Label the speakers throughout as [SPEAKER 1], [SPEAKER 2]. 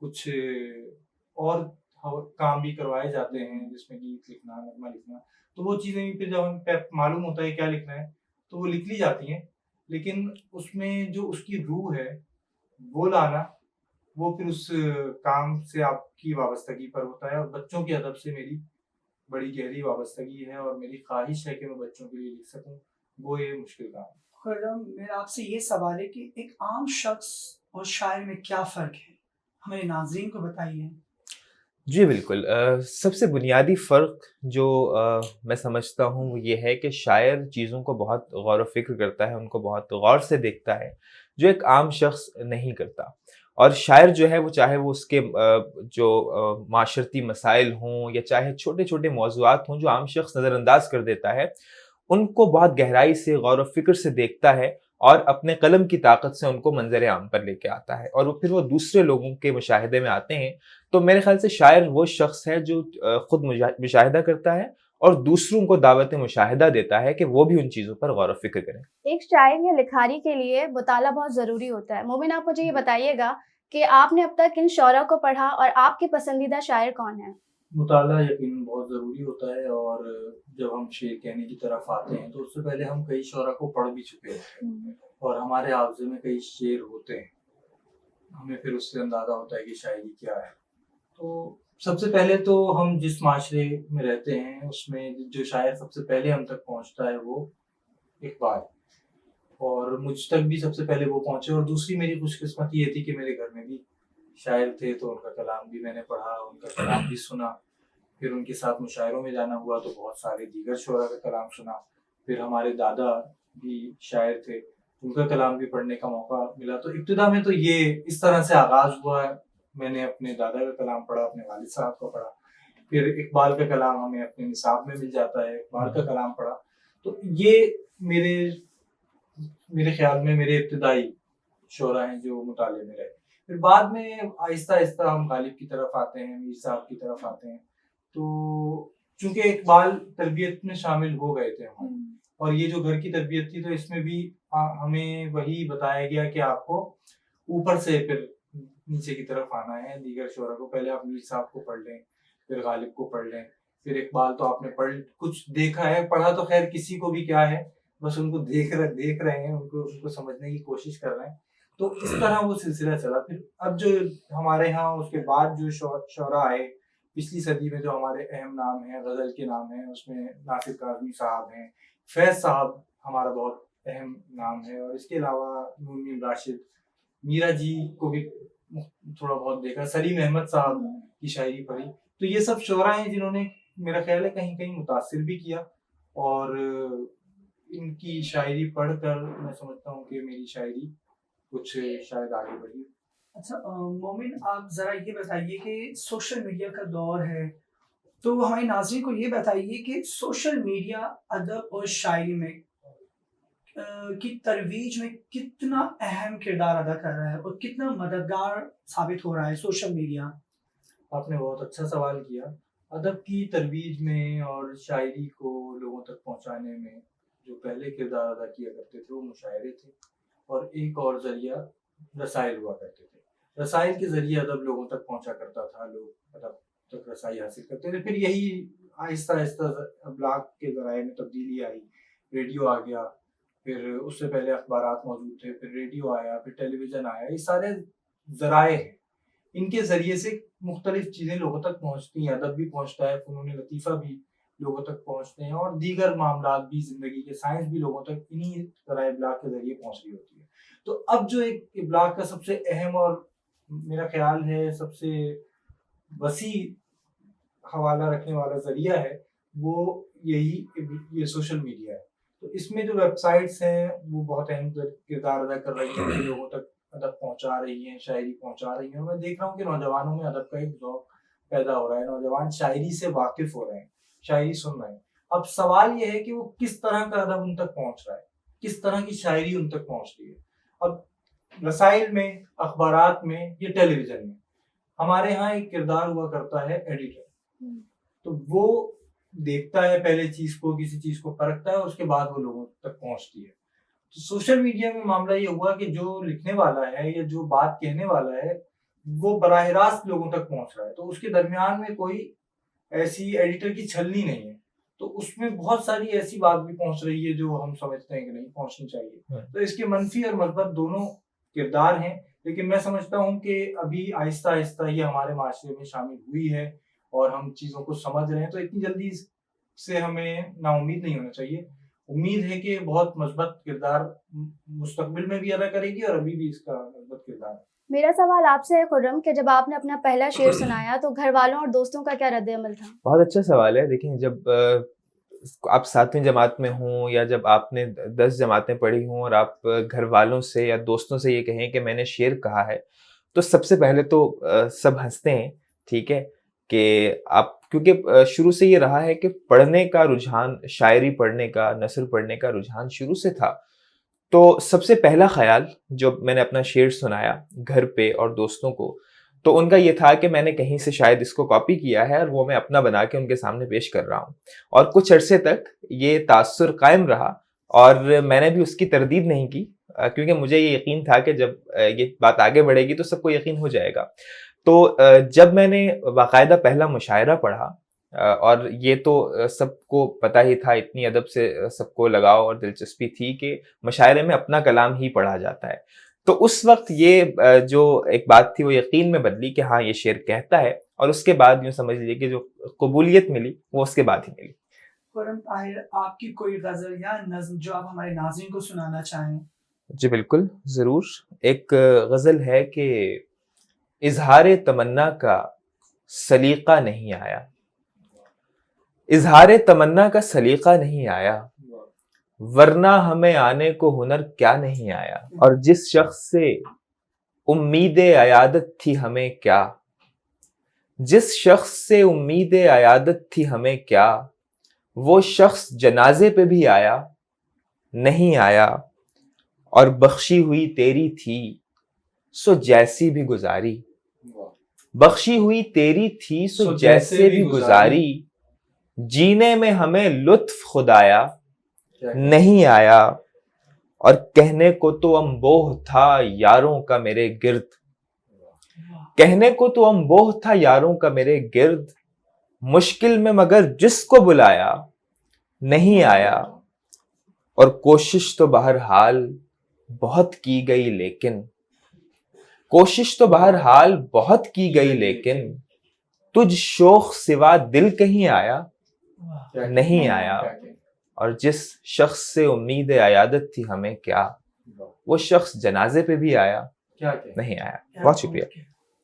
[SPEAKER 1] کچھ اور کام بھی کروائے جاتے ہیں جس میں گیت لکھنا، نغمہ لکھنا، تو وہ چیزیں بھی پھر جب ہم پہ معلوم ہوتا ہے کیا لکھنا ہے تو وہ لکھ لی جاتی ہیں، لیکن اس میں جو اس کی روح ہے وہ لانا، وہ پھر اس کام سے آپ کی وابستگی پر ہوتا ہے. اور بچوں کے ادب سے میری بڑی گہری وابستگی ہے اور میری خواہش ہے کہ میں بچوں کے لیے لکھ سکوں، وہ یہ مشکل کام ہے.
[SPEAKER 2] خرم، میرا آپ سے یہ سوال ہے کہ ایک عام شخص اور شاعر میں کیا فرق ہے؟ ہمارے ناظرین کو بتائیے.
[SPEAKER 3] جی بالکل، سب سے بنیادی فرق جو میں سمجھتا ہوں وہ یہ ہے کہ شاعر چیزوں کو بہت غور و فکر کرتا ہے، ان کو بہت غور سے دیکھتا ہے، جو ایک عام شخص نہیں کرتا. اور شاعر جو ہے وہ چاہے وہ اس کے جو معاشرتی مسائل ہوں یا چاہے چھوٹے چھوٹے موضوعات ہوں جو عام شخص نظر انداز کر دیتا ہے، ان کو بہت گہرائی سے غور و فکر سے دیکھتا ہے اور اپنے قلم کی طاقت سے ان کو منظر عام پر لے کے آتا ہے، اور پھر وہ دوسرے لوگوں کے مشاہدے میں آتے ہیں. تو میرے خیال سے شاعر وہ شخص ہے جو خود مشاہدہ کرتا ہے اور دوسروں کو دعوت مشاہدہ دیتا ہے کہ وہ بھی ان چیزوں پر غور و فکر کریں.
[SPEAKER 4] ایک شاعر یا لکھاری کے لیے مطالعہ بہت ضروری ہوتا ہے. مومن، آپ مجھے یہ بتائیے گا کہ آپ نے اب تک کن شعراء کو پڑھا اور آپ کے پسندیدہ شاعر کون ہیں؟
[SPEAKER 1] مطالعہ یقیناً بہت ضروری ہوتا ہے، اور جب ہم شعر کہنے کی طرف آتے ہیں تو اس سے پہلے ہم کئی شعراء کو پڑھ بھی چکے ہوتے ہیں اور ہمارے حافظے میں کئی شعر ہوتے ہیں، ہمیں پھر اس سے اندازہ ہوتا ہے کہ شاعری کیا ہے. تو سب سے پہلے تو ہم جس معاشرے میں رہتے ہیں اس میں جو شاعر سب سے پہلے ہم تک پہنچتا ہے وہ اقبال، اور مجھ تک بھی سب سے پہلے وہ پہنچے. اور دوسری میری خوش قسمتی یہ تھی کہ میرے گھر میں بھی شاعر تھے تو ان کا کلام بھی میں نے پڑھا، ان کا کلام بھی سنا. پھر ان کے ساتھ مشاعروں میں جانا ہوا تو بہت سارے دیگر شعراء کا کلام سنا. پھر ہمارے دادا بھی شاعر تھے، ان کا کلام بھی پڑھنے کا موقع ملا. تو ابتدا میں تو یہ اس طرح سے آغاز ہوا ہے، میں نے اپنے دادا کا کلام پڑھا، اپنے والد صاحب کا پڑھا. پھر اقبال کا کلام ہمیں اپنے نصاب میں مل جاتا ہے، اقبال کا کلام پڑھا. تو یہ میرے خیال میں میرے ابتدائی شعراء ہیں جو مطالعے میں رہے. پھر بعد میں آہستہ آہستہ ہم غالب کی طرف آتے ہیں، میر صاحب کی طرف آتے ہیں. تو چونکہ اقبال تربیت میں شامل ہو گئے تھے ہمارے، اور یہ جو گھر کی تربیت تھی تو اس میں بھی ہمیں وہی بتایا گیا کہ آپ کو اوپر سے پھر نیچے کی طرف آنا ہے. دیگر شعراء کو پہلے آپ میر صاحب کو پڑھ لیں، پھر غالب کو پڑھ لیں، پھر اقبال تو آپ نے کچھ دیکھا ہے، پڑھا تو خیر کسی کو بھی کیا ہے، بس ان کو دیکھ رہے ہیں، ان کو سمجھنے کی کوشش کر رہے ہیں. تو اس طرح وہ سلسلہ چلا. پھر اب جو ہمارے ہاں اس کے بعد جو شعراء آئے پچھلی صدی میں، جو ہمارے اہم نام ہیں، غزل کے نام ہیں، اس میں ناصر کاظمی صاحب ہیں، فیض صاحب ہمارا بہت اہم نام ہے، اور اس کے علاوہ نون میم راشد، میرا جی کو بھی تھوڑا بہت دیکھا، سلیم احمد صاحب کی شاعری پڑھی. تو یہ سب شعراء ہیں جنہوں نے میرا خیال ہے کہیں کہیں متاثر بھی کیا، اور ان کی شاعری پڑھ کر میں سمجھتا ہوں کہ میری شاعری کچھ شاید آگے بڑھی.
[SPEAKER 2] اچھا مومن، آپ ذرا یہ بتائیے کہ سوشل میڈیا کا دور ہے، تو ہمارے ناظرین کو یہ بتائیے کہ سوشل میڈیا ادب اور شاعری میں کی ترویج میں کتنا اہم کردار ادا کر رہا ہے اور کتنا مددگار ثابت ہو رہا ہے سوشل میڈیا؟
[SPEAKER 1] آپ نے بہت اچھا سوال کیا. ادب کی ترویج میں اور شاعری کو لوگوں تک پہنچانے میں جو پہلے کردار ادا کیا کرتے تھے وہ مشاعرے تھے، اور ایک اور ذریعہ رسائل ہوا کرتے تھے. رسائل کے ذریعے ادب لوگوں تک پہنچا کرتا تھا، لوگ ادب تک رسائی حاصل کرتے تھے. پھر یہی آہستہ آہستہ ابلاغ کے ذرائع میں تبدیلی آئی، ریڈیو آ گیا، پھر اس سے پہلے اخبارات موجود تھے، پھر ریڈیو آیا، پھر ٹیلی ویژن آیا. یہ سارے ذرائع ہیں، ان کے ذریعے سے مختلف چیزیں لوگوں تک پہنچتی ہیں. ادب بھی پہنچتا ہے، فنون لطیفہ بھی لوگوں تک پہنچتے ہیں، اور دیگر معاملات بھی، زندگی کے سائنس بھی لوگوں تک انہی ذرائع ابلاغ کے ذریعے پہنچ رہی ہوتی ہے. تو اب جو ایک ابلاغ کا سب سے اہم اور میرا خیال ہے سب سے وسیع حوالہ رکھنے والا ذریعہ ہے وہ یہ سوشل میڈیا ہے. تو اس میں جو ویب سائٹس ہیں وہ بہت اہم کردار ادا کر رہی ہیں کہ لوگوں تک ادب پہنچا رہی ہیں، شاعری پہنچا رہی ہیں. میں دیکھ رہا ہوں کہ نوجوانوں میں ادب کا ایک ذوق پیدا ہو رہا ہے، نوجوان شاعری سے واقف ہو رہے ہیں، شاعری سن رہے ہیں. اب سوال یہ ہے کہ وہ کس طرح کا ادب ان تک پہنچ رہا ہے، کس طرح کی شاعری ان تک پہنچ رہی ہے. اب رسائل میں، اخبارات میں یا ٹیلی ویژن میں ہمارے ہاں ایک کردار ہوا کرتا ہے ایڈیٹر. تو وہ دیکھتا ہے پہلے چیز کو، کسی چیز کو پرکھتا ہے، اور اس کے بعد وہ لوگوں تک پہنچتی ہے. تو سوشل میڈیا میں معاملہ یہ ہوا کہ جو لکھنے والا ہے یا جو بات کہنے والا ہے وہ براہ راست لوگوں تک پہنچ رہا ہے، تو اس کے درمیان میں کوئی ایسی ایڈیٹر کی چھلنی نہیں ہے، تو اس میں بہت ساری ایسی بات بھی پہنچ رہی ہے جو ہم سمجھتے ہیں کہ نہیں پہنچنی چاہیے. تو اس کے منفی اور مثبت دونوں کردار ہیں، لیکن میں سمجھتا ہوں کہ ابھی آہستہ آہستہ یہ ہمارے معاشرے میں شامل ہوئی ہے اور ہم چیزوں کو سمجھ رہے ہیں، تو اتنی جلدی سے ہمیں نا امید نہیں ہونا چاہیے. امید ہے کہ بہت مثبت کردار مستقبل میں بھی ادا کرے گی اور ابھی بھی اس کا مثبت کردار ہے.
[SPEAKER 4] میرا سوال آپ سے ہے خرم کہ جب آپ نے اپنا پہلا شعر سنایا تو گھر والوں اور دوستوں کا کیا رد عمل تھا؟
[SPEAKER 3] بہت اچھا سوال ہے. دیکھیں، جب آپ 7ویں جماعت میں ہوں یا جب آپ نے 10 جماعتیں پڑھی ہوں اور آپ گھر والوں سے یا دوستوں سے یہ کہیں کہ میں نے شعر کہا ہے، تو سب سے پہلے تو سب ہنستے ہیں، ٹھیک ہے، کہ آپ، کیونکہ شروع سے یہ رہا ہے کہ پڑھنے کا رجحان، شاعری پڑھنے کا، نثر پڑھنے کا رجحان شروع سے تھا. تو سب سے پہلا خیال جب میں نے اپنا شعر سنایا گھر پہ اور دوستوں کو، تو ان کا یہ تھا کہ میں نے کہیں سے شاید اس کو کاپی کیا ہے اور وہ میں اپنا بنا کے ان کے سامنے پیش کر رہا ہوں. اور کچھ عرصے تک یہ تاثر قائم رہا اور میں نے بھی اس کی تردید نہیں کی، کیونکہ مجھے یہ یقین تھا کہ جب یہ بات آگے بڑھے گی تو سب کو یقین ہو جائے گا. تو جب میں نے باقاعدہ پہلا مشاعرہ پڑھا، اور یہ تو سب کو پتہ ہی تھا، اتنی ادب سے سب کو لگاؤ اور دلچسپی تھی کہ مشاعرے میں اپنا کلام ہی پڑھا جاتا ہے، تو اس وقت یہ جو ایک بات تھی وہ یقین میں بدلی کہ ہاں یہ شعر کہتا ہے. اور اس کے بعد یوں سمجھ لیجیے کہ جو قبولیت ملی وہ اس کے بعد ہی ملی.
[SPEAKER 2] خرم طاہر، آپ کی کوئی غزل یا نظم جو آپ ہمارے ناظرین کو سنانا چاہیں؟
[SPEAKER 3] جی بالکل، ضرور. ایک غزل ہے کہ اظہار تمنا کا سلیقہ نہیں آیا، اظہار تمنا کا سلیقہ نہیں آیا، ورنہ ہمیں آنے کو ہنر کیا نہیں آیا. اور جس شخص سے امید عیادت تھی ہمیں کیا، جس شخص سے امید عیادت تھی ہمیں کیا، وہ شخص جنازے پہ بھی آیا نہیں آیا. اور بخشی ہوئی تیری تھی سو جیسی بھی گزاری، بخشی ہوئی تیری تھی سو جیسے بھی گزاری، جینے میں ہمیں لطف خدایا نہیں آیا. اور کہنے کو تو انبوہ تھا یاروں کا میرے گرد، کہنے کو تو انبوہ تھا یاروں کا میرے گرد، مشکل میں مگر جس کو بلایا نہیں آیا. اور کوشش تو بہرحال بہت کی گئی لیکن، کوشش تو بہرحال بہت کی گئی لیکن، تجھ شوق سوا دل کہیں آیا نہیں آیا. اور جس شخص سے امید عیادت تھی ہمیں کیا، وہ شخص جنازے پہ بھی آیا نہیں آیا. بہت شکریہ.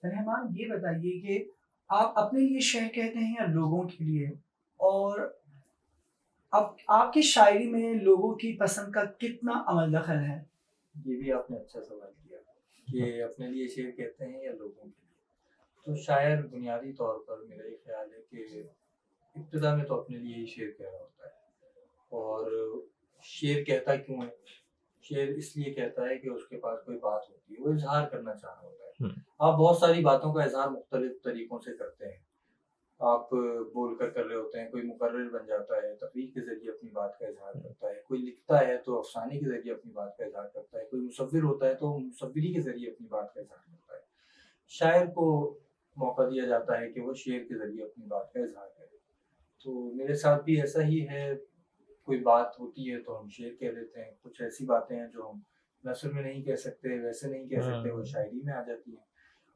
[SPEAKER 2] رحمان، یہ بتائیے کہ آپ اپنے لیے شعر کہتے ہیں یا لوگوں کے لیے، اور اب آپ کی شاعری میں لوگوں کی پسند کا کتنا عمل دخل ہے؟
[SPEAKER 1] یہ بھی آپ نے اچھا سوال کیا کہ اپنے لیے شعر کہتے ہیں یا لوگوں کے لیے. تو شاعر بنیادی طور پر میرا یہ خیال ہے کہ ابتدا میں تو اپنے لیے ہی شعر کہہ رہا ہوتا ہے. اور شعر کہتا کیوں ہے؟ شعر اس لیے کہتا ہے کہ اس کے پاس کوئی بات ہوتی ہے، وہ اظہار کرنا چاہ رہا ہوتا ہے. آپ بہت ساری باتوں کا اظہار مختلف طریقوں سے کرتے ہیں. آپ بول کر رہے ہوتے ہیں، کوئی مقرر بن جاتا ہے، تقریر کے ذریعے اپنی بات کا اظہار کرتا ہے، کوئی لکھتا ہے تو افسانے کے ذریعے اپنی بات کا اظہار کرتا ہے، کوئی مصور ہوتا ہے تو مصوری کے ذریعے اپنی بات کا اظہار کرتا ہے. شاعر کو موقع دیا جاتا ہے کہ وہ شعر کے ذریعے اپنی بات کا اظہار کرے. تو میرے ساتھ بھی ایسا ہی ہے. کوئی بات ہوتی ہے تو ہم شعر کہہ لیتے ہیں، کچھ ایسی باتیں ہیں جو ہم نثر میں نہیں کہہ سکتے، ویسے نہیں کہہ سکتے، وہ شاعری میں آ جاتی ہیں.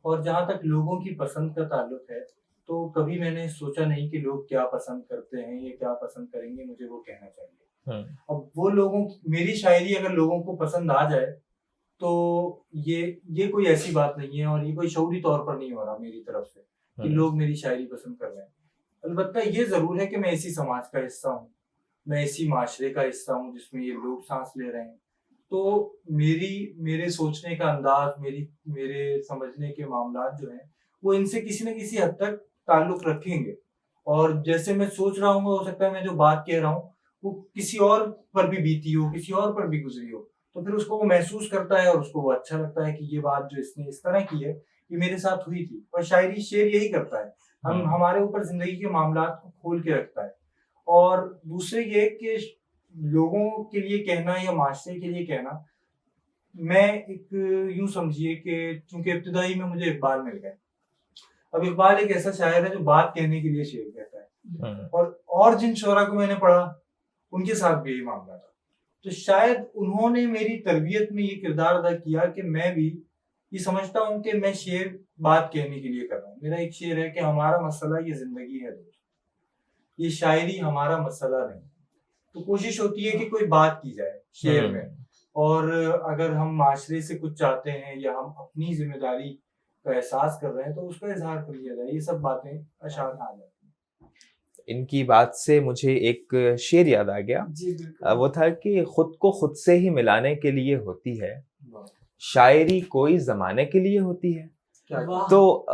[SPEAKER 1] اور جہاں تک لوگوں کی پسند کا تعلق ہے تو کبھی میں نے سوچا نہیں کہ لوگ کیا پسند کرتے ہیں یا کیا پسند کریں گے، مجھے وہ کہنا چاہیے. اب وہ لوگوں، میری شاعری اگر لوگوں کو پسند آ جائے تو یہ کوئی ایسی بات نہیں ہے، اور یہ کوئی شعوری طور پر نہیں ہو رہا میری طرف سے کہ لوگ میری شاعری پسند کر رہے ہیں. البتہ یہ ضرور ہے کہ میں اسی سماج کا حصہ ہوں، میں اسی معاشرے کا حصہ ہوں جس میں یہ لوگ سانس لے رہے ہیں. تو میرے سوچنے کا انداز، میرے سمجھنے کے معاملات جو ہیں وہ ان سے کسی نہ کسی حد تک تعلق رکھیں گے. اور جیسے میں سوچ رہا ہوں، ہو سکتا ہے میں جو بات کہہ رہا ہوں وہ کسی اور پر بھی بیتی ہو، کسی اور پر بھی گزری ہو، تو پھر اس کو وہ محسوس کرتا ہے اور اس کو وہ اچھا لگتا ہے کہ یہ بات جو اس نے اس طرح کی ہے یہ میرے ساتھ ہوئی تھی. اور شعر یہی کرتا ہے، ہمارے اوپر زندگی کے معاملات کو کھول کے رکھتا ہے. اور دوسرے یہ کہ لوگوں کے لیے کہنا یا معاشرے کے لیے کہنا، میں ایک یوں سمجھیے کہ چونکہ ابتدائی میں مجھے اقبال مل گئے. اب اقبال ایک ایسا شاعر ہے جو بات کہنے کے لیے شعر کہتا ہے, اور جن شعراء کو میں نے پڑھا ان کے ساتھ بھی یہی معاملہ تھا. تو شاید انہوں نے میری تربیت میں یہ کردار ادا کیا کہ میں بھی یہ سمجھتا ہوں کہ میں شعر بات کہنے کے لیے کر رہا ہوں. میرا ایک شعر ہے کہ ہمارا مسئلہ یہ زندگی ہے دوست, یہ شاعری ہمارا مسئلہ نہیں. تو کوشش ہوتی ہے کہ کوئی بات کی جائے شعر میں, اور اگر ہم معاشرے سے کچھ چاہتے ہیں یا ہم اپنی ذمہ داری کا احساس کر رہے ہیں تو اس کا اظہار کر لیا جائے. یہ سب باتیں اشعار میں آ جاتی ہیں.
[SPEAKER 3] ان کی بات سے مجھے ایک شعر یاد آ گیا.
[SPEAKER 2] جی بالکل.
[SPEAKER 3] وہ تھا کہ خود کو خود سے ہی ملانے کے لیے ہوتی ہے, شاعری کوئی زمانے کے لیے ہوتی ہے.
[SPEAKER 2] واہ.
[SPEAKER 3] تو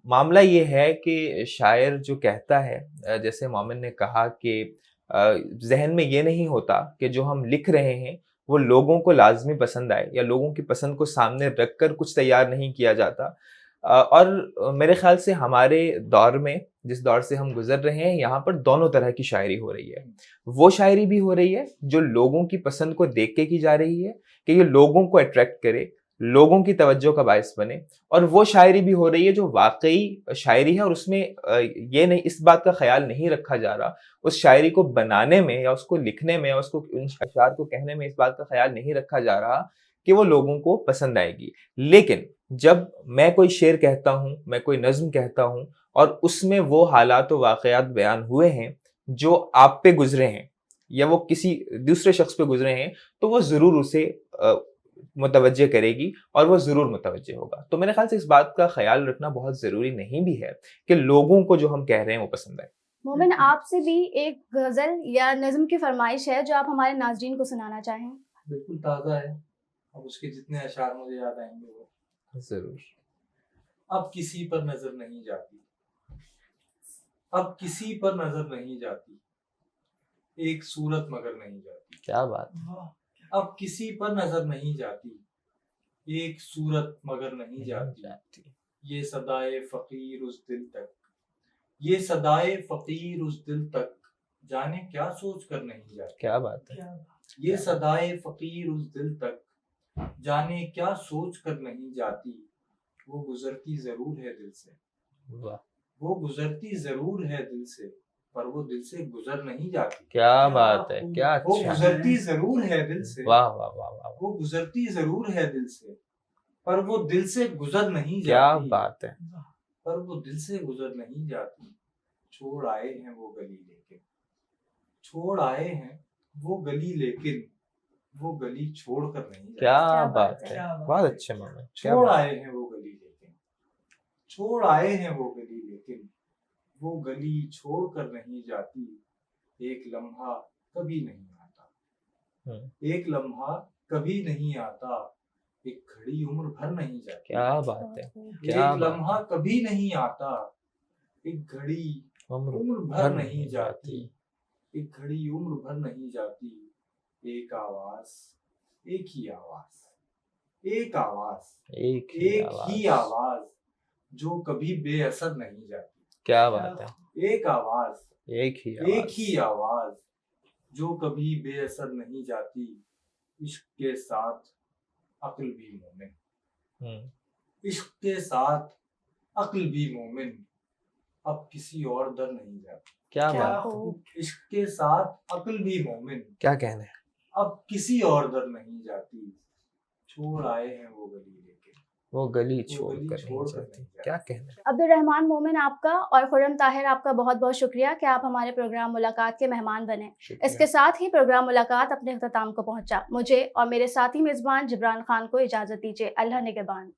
[SPEAKER 3] معاملہ یہ ہے کہ شاعر جو کہتا ہے, جیسے مومن نے کہا کہ ذہن میں یہ نہیں ہوتا کہ جو ہم لکھ رہے ہیں وہ لوگوں کو لازمی پسند آئے, یا لوگوں کی پسند کو سامنے رکھ کر کچھ تیار نہیں کیا جاتا. اور میرے خیال سے ہمارے دور میں, جس دور سے ہم گزر رہے ہیں, یہاں پر دونوں طرح کی شاعری ہو رہی ہے. وہ شاعری بھی ہو رہی ہے جو لوگوں کی پسند کو دیکھ کے کی جا رہی ہے کہ یہ لوگوں کو اٹریکٹ کرے, لوگوں کی توجہ کا باعث بنے, اور وہ شاعری بھی ہو رہی ہے جو واقعی شاعری ہے اور اس میں یہ نہیں, اس بات کا خیال نہیں رکھا جا رہا, اس شاعری کو بنانے میں یا اس کو لکھنے میں یا اس کو ان اشعار کو کہنے میں اس بات کا خیال نہیں رکھا جا رہا کہ وہ لوگوں کو پسند آئے گی. لیکن جب میں کوئی شعر کہتا ہوں, میں کوئی نظم کہتا ہوں, اور اس میں وہ حالات و واقعات بیان ہوئے ہیں جو آپ پہ گزرے ہیں یا وہ کسی دوسرے شخص پہ گزرے ہیں, تو وہ ضرور اسے متوجہ کرے گی اور وہ ضرور متوجہ ہوگا. تو میرے خیال سے اس بات کا خیال رکھنا بہت ضروری نہیں بھی ہے کہ لوگوں کو جو ہم کہہ رہے ہیں وہ پسند آئے.
[SPEAKER 4] مومن, آپ سے بھی ایک غزل یا نظم کی فرمائش ہے جو آپ ہمارے ناظرین کو سنانا چاہیں.
[SPEAKER 1] بالکل تازہ ہے, اب اس کے جتنے اشعار مجھے یاد آئیں گے وہ
[SPEAKER 3] ضرور.
[SPEAKER 1] اب کسی پر نظر نہیں جاتی, اب کسی پر نظر نہیں جاتی, ایک صورت مگر نہیں جاتی.
[SPEAKER 3] کیا بات.
[SPEAKER 1] اب کسی پر نظر نہیں جاتی, ایک صورت مگر نہیں جاتی. یہ صدائے فقیر اس دل تک, یہ صدائے فقیر اس دل تک, جانے کیا سوچ کر نہیں جاتی.
[SPEAKER 3] کیا بات ہے.
[SPEAKER 1] یہ صدائے فقیر اس دل تک, جانے کیا سوچ کر نہیں جاتی. وہ گزرتی ضرور ہے دل سے, وہ گزرتی ضرور ہے دل سے, پر وہ دل سے گزر نہیں جاتی.
[SPEAKER 3] کیا بات ہے. کیا
[SPEAKER 1] وہ
[SPEAKER 3] اچھا.
[SPEAKER 1] گزرتی ضرور ہے دل سے,
[SPEAKER 3] واہ واہ واہ واہ.
[SPEAKER 1] وہ گزرتی ضرور ہے دل سے, پر وہ دل سے گزر نہیں
[SPEAKER 3] کیا
[SPEAKER 1] جاتی.
[SPEAKER 3] بات ہے.
[SPEAKER 1] پر وہ دل سے گزر نہیں جاتی. چھوڑ آئے ہیں وہ گلی لیکن, چھوڑ آئے ہیں وہ گلی لیکن, وہ گلی چھوڑ کر نہیں جاتی.
[SPEAKER 3] کیا بات ہے. بہت اچھے مومن.
[SPEAKER 1] چھوڑ آئے ہیں وہ گلی لیکن, چھوڑ آئے ہیں وہ گلی لیکن, وہ گلی چھوڑ کر نہیں جاتی. ایک لمحہ کبھی نہیں آتا, ایک لمحہ کبھی نہیں آتا, ایک گھڑی عمر بھر نہیں جاتی.
[SPEAKER 3] کیا بات ہے.
[SPEAKER 1] ایک لمحہ کبھی نہیں آتا, ایک گھڑی عمر بھر نہیں جاتی, ایک گھڑی عمر بھر نہیں جاتی. ایک آواز, ایک ہی آواز, ایک آواز, ایک ہی آواز, جو کبھی بے اثر نہیں جاتی.
[SPEAKER 3] کیا بات ہے.
[SPEAKER 1] ایک آواز,
[SPEAKER 3] ایک ہی
[SPEAKER 1] آواز, جو کبھی بے اثر نہیں جاتی. عشق کے ساتھ عقل بھی مومن, عشق کے ساتھ عقل بھی مومن, اب کسی اور در نہیں جاتی.
[SPEAKER 3] کیا بات.
[SPEAKER 1] عشق کے ساتھ عقل بھی مومن,
[SPEAKER 3] کیا کہنا ہے.
[SPEAKER 1] اب کسی اور در نہیں جاتی. چھوڑ آئے ہیں وہ گلی لیکن,
[SPEAKER 3] وہ گلی چھوڑ کر نہیں جاتی. کیا کہنا ہے.
[SPEAKER 4] عبد الرحمان مومن آپ کا اور خرم طاہر آپ کا بہت بہت شکریہ کہ آپ ہمارے پروگرام ملاقات کے مہمان بنے. اس کے ساتھ ہی پروگرام ملاقات اپنے اختتام کو پہنچا. مجھے اور میرے ساتھی میزبان جبران خان کو اجازت دیجیے. اللہ نگہبان.